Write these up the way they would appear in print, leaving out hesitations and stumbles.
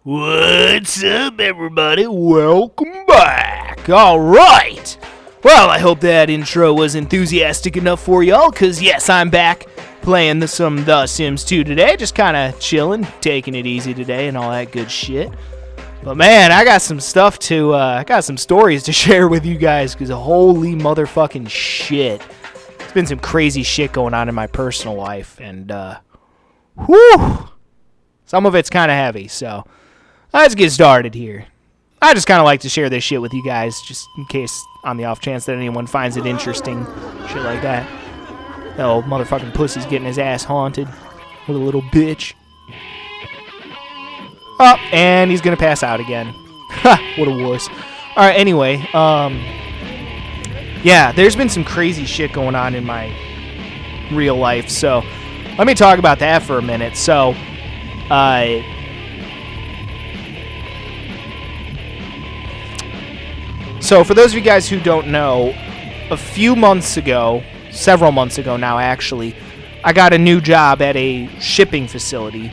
What's up, everybody? Welcome back. All right. Well, I hope that intro was enthusiastic enough for y'all, because yes, I'm back playing some The Sims 2 today. Just kind of chilling, taking it easy today and all that good shit. But man, I got some stuff to, I got some stories to share with you guys, because holy motherfucking shit. There's been some crazy shit going on in my personal life, and, whew. Some of it's kind of heavy, so let's get started here. I just kind of like to share this shit with you guys, just in case, on the off chance that anyone finds it interesting, shit like that. That old motherfucking pussy's getting his ass haunted with a little bitch. Oh, and he's gonna pass out again. Ha, what a wuss. Alright, anyway, yeah, there's been some crazy shit going on in my real life, so let me talk about that for a minute. So, So, for those of you guys who don't know, a few months ago, several months ago now actually, I got a new job at a shipping facility.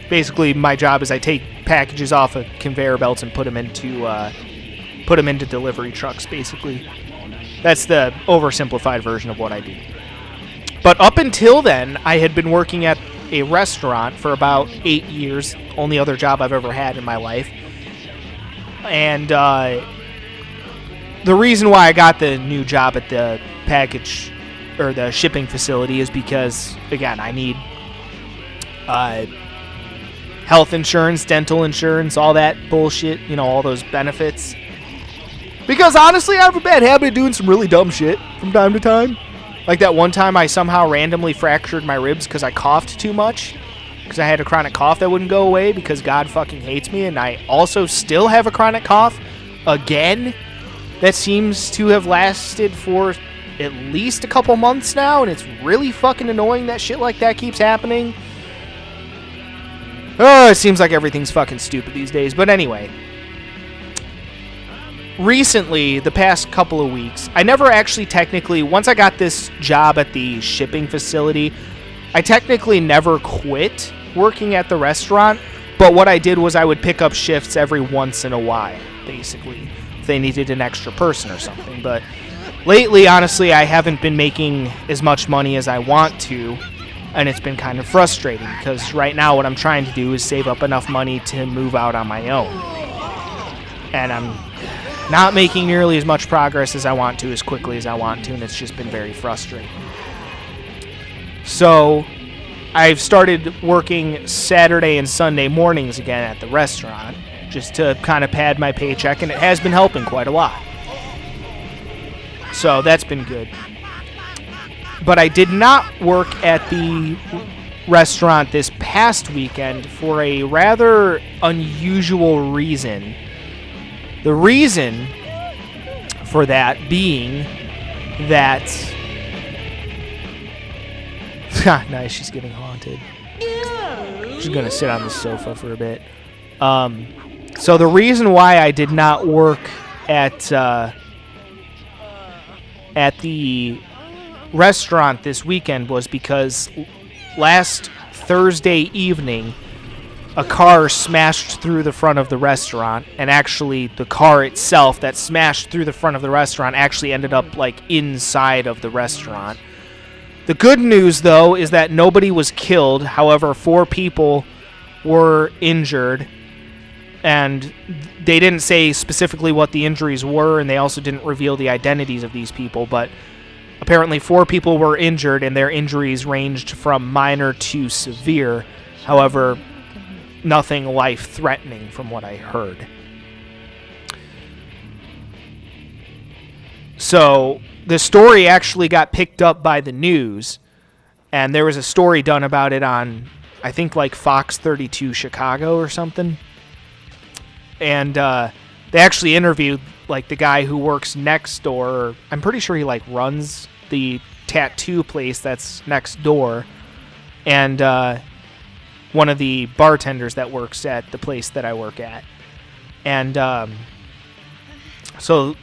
Basically, my job is I take packages off of conveyor belts and put them into delivery trucks, basically. That's the oversimplified version of what I do. But up until then, I had been working at a restaurant for about 8 years, only other job I've ever had in my life. And the reason why I got the new job at the package or the shipping facility is because, again, I need health insurance, dental insurance, all that bullshit, you know, all those benefits. Because honestly, I have a bad habit of doing some really dumb shit from time to time. Like that one time I somehow randomly fractured my ribs because I coughed too much. Because I had a chronic cough that wouldn't go away because God fucking hates me. And I also still have a chronic cough again that seems to have lasted for at least a couple months now. And it's really fucking annoying that shit like that keeps happening. Oh, it seems like everything's fucking stupid these days. But anyway. Recently, the past couple of weeks, I never actually technically, once I got this job at the shipping facility, I technically never quit working at the restaurant, but what I did was I would pick up shifts every once in a while, basically, if they needed an extra person or something. But lately, honestly, I haven't been making as much money as I want to, and it's been kind of frustrating, because right now what I'm trying to do is save up enough money to move out on my own. And I'm not making nearly as much progress as I want to, as quickly as I want to, and it's just been very frustrating. So, I've started working Saturday and Sunday mornings again at the restaurant, just to kind of pad my paycheck, and it has been helping quite a lot. So, that's been good. But I did not work at the restaurant this past weekend for a rather unusual reason. The reason for that being that... nice, she's getting haunted. She's going to sit on the sofa for a bit. So the reason why I did not work at the restaurant this weekend was because last Thursday evening, a car smashed through the front of the restaurant, and actually the car itself that smashed through the front of the restaurant actually ended up like inside of the restaurant. The good news though is that nobody was killed. However, 4 people were injured, and they didn't say specifically what the injuries were, and they also didn't reveal the identities of these people, but apparently 4 people were injured, and their injuries ranged from minor to severe. However, nothing life-threatening from what I heard. So, the story actually got picked up by the news, and there was a story done about it on, I think, like Fox 32 Chicago or something. And they actually interviewed, like, the guy who works next door. I'm pretty sure he, like, runs the tattoo place that's next door. And one of the bartenders that works at the place that I work at. And so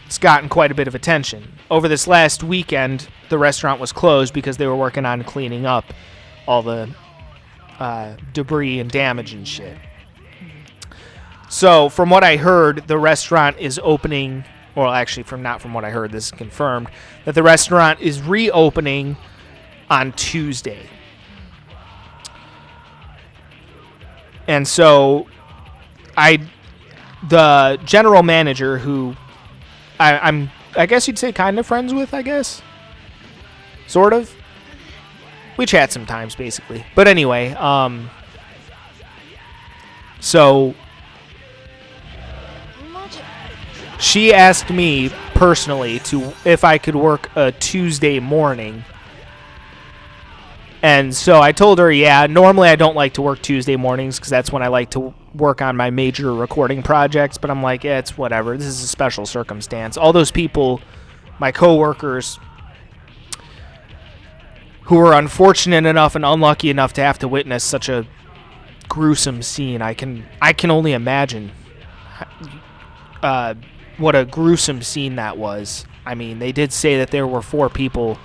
it's gotten quite a bit of attention. Over this last weekend, the restaurant was closed because they were working on cleaning up all the debris and damage and shit. So from what I heard, the restaurant is opening. Well, actually, not from what I heard, this is confirmed that the restaurant is reopening on Tuesday. And so the general manager, who I guess you'd say kind of friends with, I guess. Sort of. We chat sometimes, basically. But anyway, so she asked me personally if I could work a Tuesday morning. And so I told her, yeah, normally I don't like to work Tuesday mornings because that's when I like to work on my major recording projects. But I'm like, yeah, it's whatever. This is a special circumstance. All those people, my coworkers, who were unfortunate enough and unlucky enough to have to witness such a gruesome scene, I can only imagine what a gruesome scene that was. I mean, they did say that there were 4 people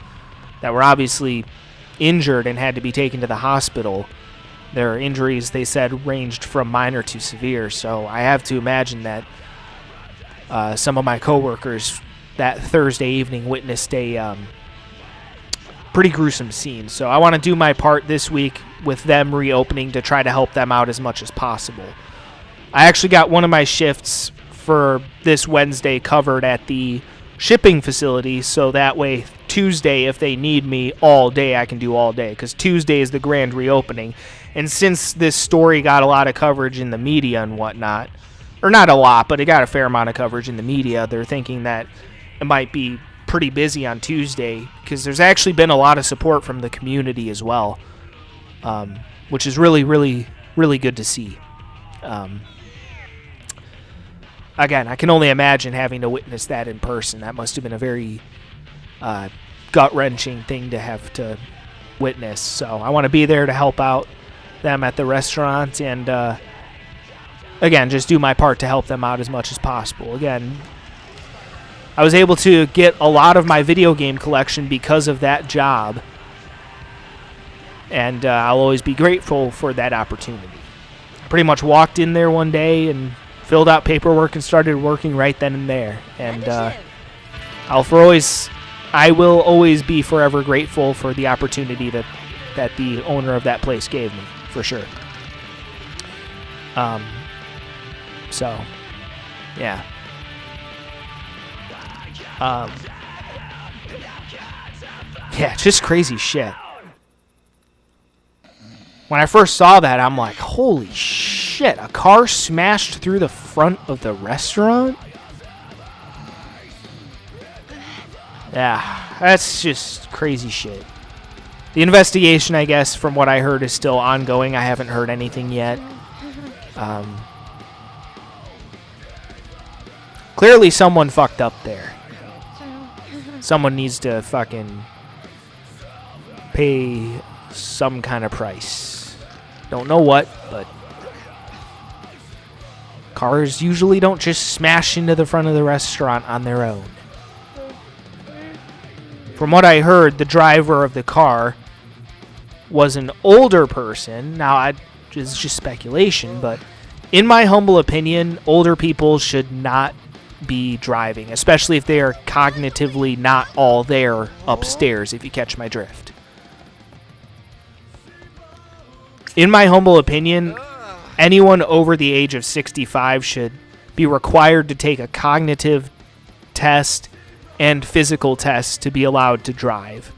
that were obviously injured and had to be taken to the hospital. Their injuries, they said, ranged from minor to severe. So I have to imagine that some of my coworkers that Thursday evening witnessed a pretty gruesome scene. So I want to do my part this week with them reopening to try to help them out as much as possible. I actually got one of my shifts for this Wednesday covered at the shipping facility, so that way Tuesday, if they need me all day, I can do all day, because Tuesday is the grand reopening. And since this story got a lot of coverage in the media and whatnot, or not a lot, but it got a fair amount of coverage in the media, they're thinking that it might be pretty busy on Tuesday, because there's actually been a lot of support from the community as well, which is really, really, really good to see. Again, I can only imagine having to witness that in person. That must have been a very gut-wrenching thing to have to witness. So I want to be there to help out them at the restaurant and, again, just do my part to help them out as much as possible. Again, I was able to get a lot of my video game collection because of that job, and I'll always be grateful for that opportunity. I pretty much walked in there one day and filled out paperwork and started working right then and there. And I will always be forever grateful for the opportunity that the owner of that place gave me, for sure. So, yeah. Yeah, just crazy shit. When I first saw that, I'm like, holy shit, a car smashed through the front of the restaurant? Yeah, that's just crazy shit. The investigation, I guess, from what I heard, is still ongoing. I haven't heard anything yet. Clearly someone fucked up there. Someone needs to fucking pay some kind of price. Don't know what, but cars usually don't just smash into the front of the restaurant on their own. From what I heard, the driver of the car was an older person. Now, it's just speculation, but in my humble opinion, older people should not be driving, especially if they are cognitively not all there upstairs, if you catch my drift. In my humble opinion, anyone over the age of 65 should be required to take a cognitive test and physical test to be allowed to drive.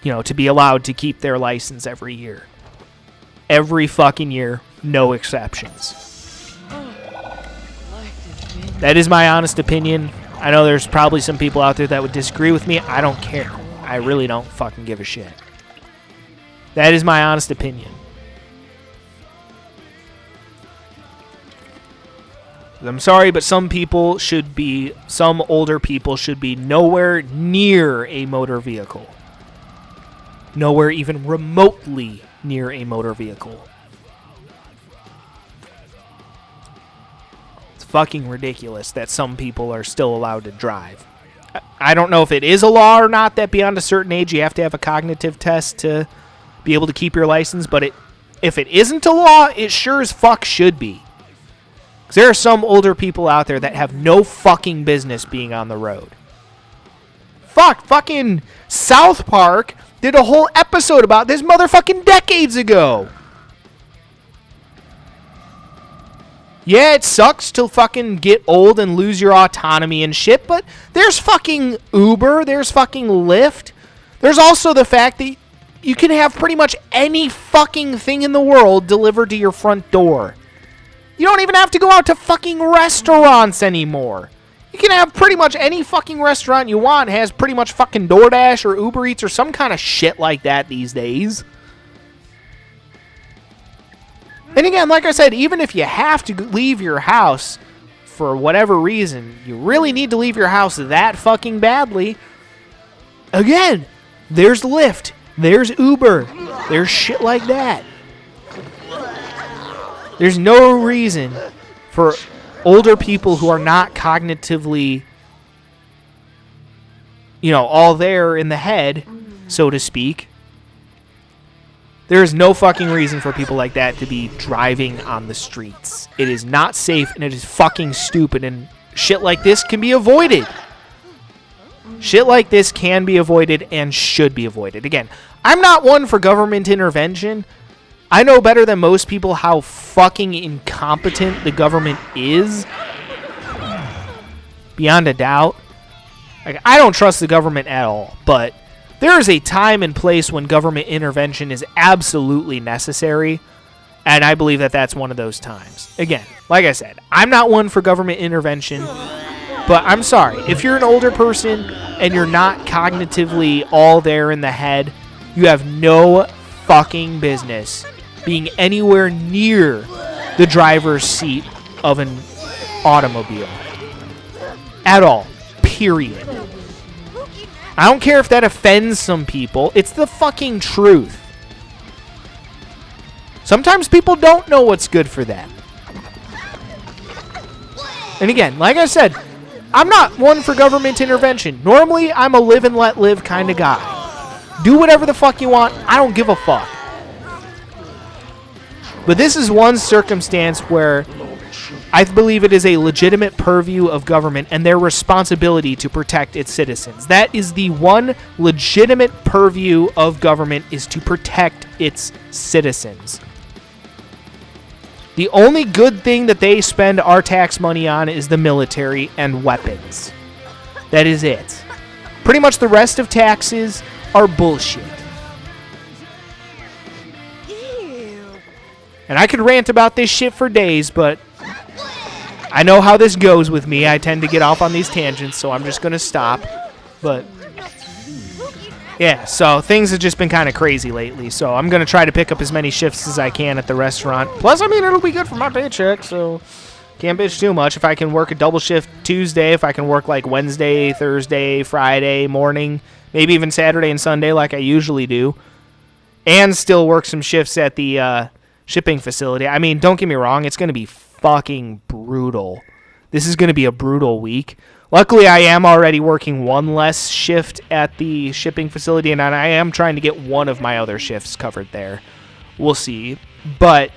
You know, to be allowed to keep their license every year. Every fucking year, no exceptions. That is my honest opinion. I know there's probably some people out there that would disagree with me. I don't care. I really don't fucking give a shit. That is my honest opinion. I'm sorry, but some older people should be nowhere near a motor vehicle. Nowhere even remotely near a motor vehicle. It's fucking ridiculous that some people are still allowed to drive. I don't know if it is a law or not that beyond a certain age you have to have a cognitive test to be able to keep your license, but if it isn't a law, it sure as fuck should be. Because there are some older people out there that have no fucking business being on the road. Fucking South Park did a whole episode about this motherfucking decades ago. Yeah, it sucks to fucking get old and lose your autonomy and shit, but there's fucking Uber, there's fucking Lyft. There's also the fact that you can have pretty much any fucking thing in the world delivered to your front door. You don't even have to go out to fucking restaurants anymore. You can have pretty much any fucking restaurant you want has pretty much fucking DoorDash or Uber Eats or some kind of shit like that these days. And again, like I said, even if you have to leave your house for whatever reason, you really need to leave your house that fucking badly. Again, there's Lyft, there's Uber, there's shit like that. There's no reason for older people who are not cognitively, all there in the head, so to speak. There is no fucking reason for people like that to be driving on the streets. It is not safe and it is fucking stupid, and shit like this can be avoided. Shit like this can be avoided and should be avoided. Again, I'm not one for government intervention. I know better than most people how fucking incompetent the government is. Beyond a doubt. Like, I don't trust the government at all, but there is a time and place when government intervention is absolutely necessary, and I believe that that's one of those times. Again, like I said, I'm not one for government intervention, but I'm sorry. If you're an older person and you're not cognitively all there in the head, you have no fucking business being anywhere near the driver's seat of an automobile. At all. Period. I don't care if that offends some people. It's the fucking truth. Sometimes people don't know what's good for them. And again, like I said, I'm not one for government intervention. Normally, I'm a live and let live kind of guy. Do whatever the fuck you want. I don't give a fuck. But this is one circumstance where I believe it is a legitimate purview of government and their responsibility to protect its citizens. That is the one legitimate purview of government, is to protect its citizens. The only good thing that they spend our tax money on is the military and weapons. That is it. Pretty much the rest of taxes are bullshit. And I could rant about this shit for days, but I know how this goes with me. I tend to get off on these tangents, so I'm just going to stop. But yeah, so things have just been kind of crazy lately. So I'm going to try to pick up as many shifts as I can at the restaurant. Plus, I mean, it'll be good for my paycheck, so can't bitch too much. If I can work a double shift Tuesday, if I can work like Wednesday, Thursday, Friday morning, maybe even Saturday and Sunday like I usually do, and still work some shifts at the shipping facility. I mean, don't get me wrong, it's going to be fucking brutal. This is going to be a brutal week. Luckily, I am already working one less shift at the shipping facility, and I am trying to get one of my other shifts covered there. We'll see. But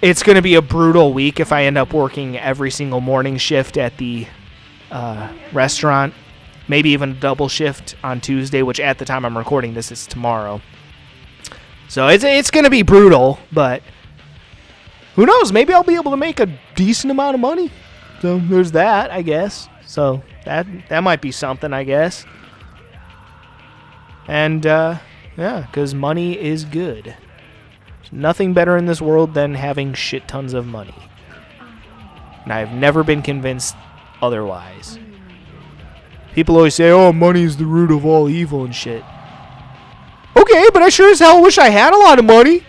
it's going to be a brutal week if I end up working every single morning shift at the restaurant. Maybe even a double shift on Tuesday, which at the time I'm recording this is tomorrow. So it's going to be brutal, but who knows? Maybe I'll be able to make a decent amount of money. So there's that, I guess. So that might be something, I guess. And yeah, because money is good. There's nothing better in this world than having shit tons of money. And I've never been convinced otherwise. People always say, oh, money is the root of all evil and shit. Okay, but I sure as hell wish I had a lot of money.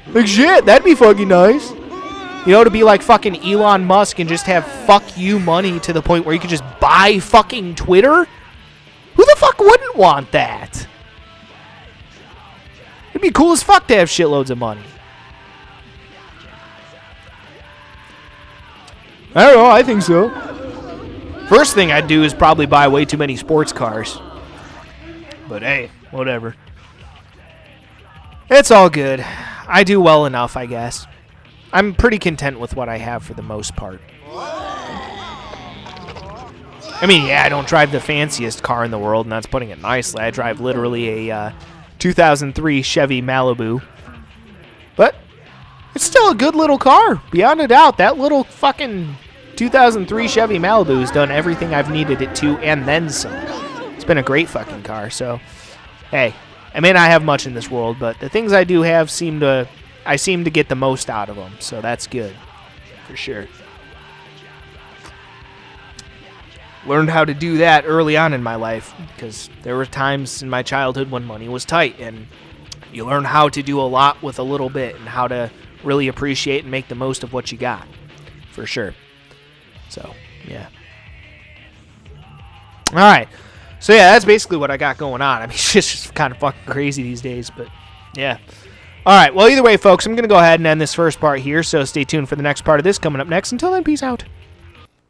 Like, shit, that'd be fucking nice. You know, to be like fucking Elon Musk and just have fuck you money to the point where you could just buy fucking Twitter? Who the fuck wouldn't want that? It'd be cool as fuck to have shitloads of money. I don't know, I think so. First thing I'd do is probably buy way too many sports cars. But hey, whatever. It's all good. I do well enough, I guess. I'm pretty content with what I have for the most part. I mean, yeah, I don't drive the fanciest car in the world, and that's putting it nicely. I drive literally a 2003 Chevy Malibu. But it's still a good little car, beyond a doubt. That little fucking 2003 Chevy Malibu has done everything I've needed it to, and then some. It's been a great fucking car, so, hey. I may not have much in this world, but the things I do have I seem to get the most out of them, so that's good, for sure. Learned how to do that early on in my life, because there were times in my childhood when money was tight, and you learn how to do a lot with a little bit, and how to really appreciate and make the most of what you got, for sure. So, yeah. All right. So, yeah, that's basically what I got going on. I mean, it's just kind of fucking crazy these days, but, yeah. All right, well, either way, folks, I'm going to go ahead and end this first part here, so stay tuned for the next part of this coming up next. Until then, peace out.